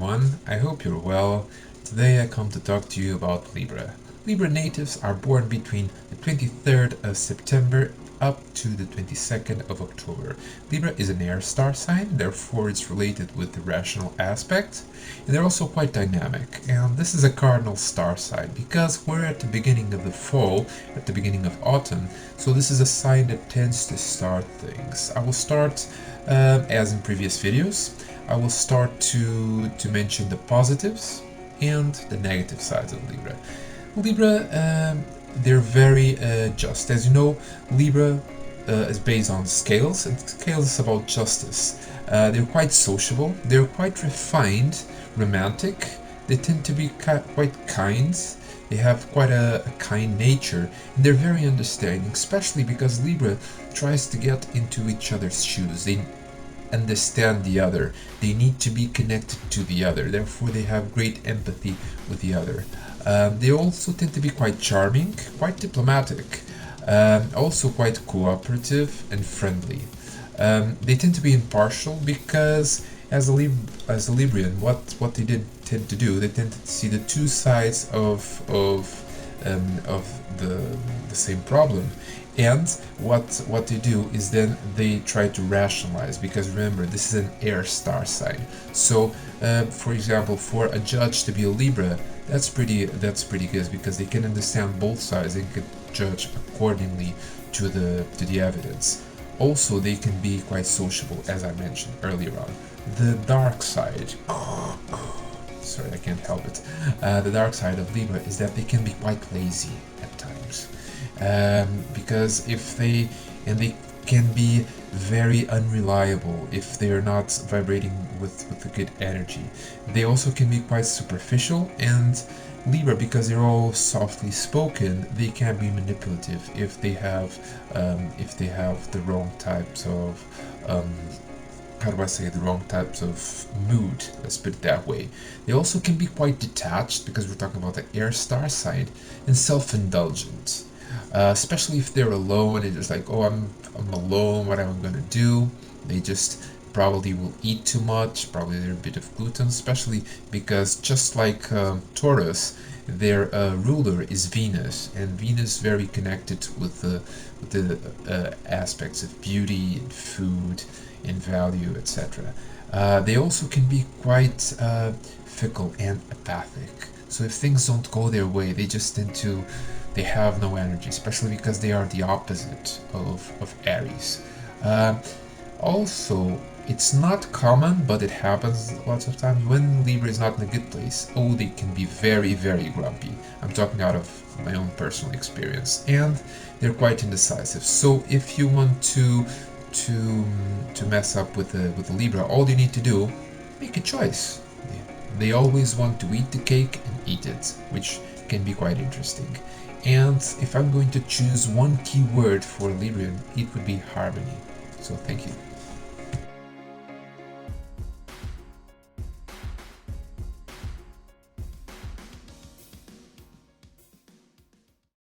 everyone, I hope you're well. Today I come to talk to you about Libra. Libra natives are born between the 23rd of September up to the 22nd of October. Libra is an air star sign, therefore it's related with the rational aspect, and they're also quite dynamic. And this is a cardinal star sign because we're at the beginning of the fall, at the beginning of autumn, so this is a sign that tends to start things. I will start, as in previous videos, I will start to mention the positives and the negative sides of Libra. Libra, they're very just. As you know, Libra is based on scales, and scales is about justice. They're quite sociable, they're quite refined, romantic, they tend to be quite kind, they have quite a kind nature, and they're very understanding, especially because Libra tries to get into each other's shoes. They understand the other, they need to be connected to the other, therefore they have great empathy with the other. They also tend to be quite charming, quite diplomatic, also quite cooperative and friendly. They tend to be impartial because as a Librian, what they tend to do, they tend to see the two sides of the same problem. And what they do is then they try to rationalize, because remember, this is an air star sign. So for example, for a judge to be a Libra, that's pretty good, because they can understand both sides and can judge accordingly to the evidence. Also, they can be quite sociable, as I mentioned earlier on. The dark side, sorry, I can't help it. The dark side of Libra is that they can be quite lazy at times, because they can be very unreliable if they are not vibrating with a good energy. They also can be quite superficial, and Libra, because they're all softly spoken, they can be manipulative if they have the wrong types of how do I say, the wrong types of mood, let's put it that way. They also can be quite detached, because we're talking about the air star sign, and self-indulgent. Especially if they're alone and it's like, oh, I'm alone, what am I gonna do? They just probably will eat too much, probably they're a bit of gluten, especially because just like Taurus, their ruler is Venus, and Venus very connected with the aspects of beauty and food and value, etc. They also can be quite fickle and apathic. So if things don't go their way, they just they have no energy, especially because they are the opposite of Aries. Also, it's not common, but it happens lots of times when Libra is not in a good place. Oh, they can be very, very grumpy. I'm talking out of my own personal experience, and they're quite indecisive. So if you want to mess up with a Libra, all you need to do, make a choice. They always want to eat the cake and eat it, which can be quite interesting. And if I'm going to choose one key word for Librian, it would be harmony. So thank you.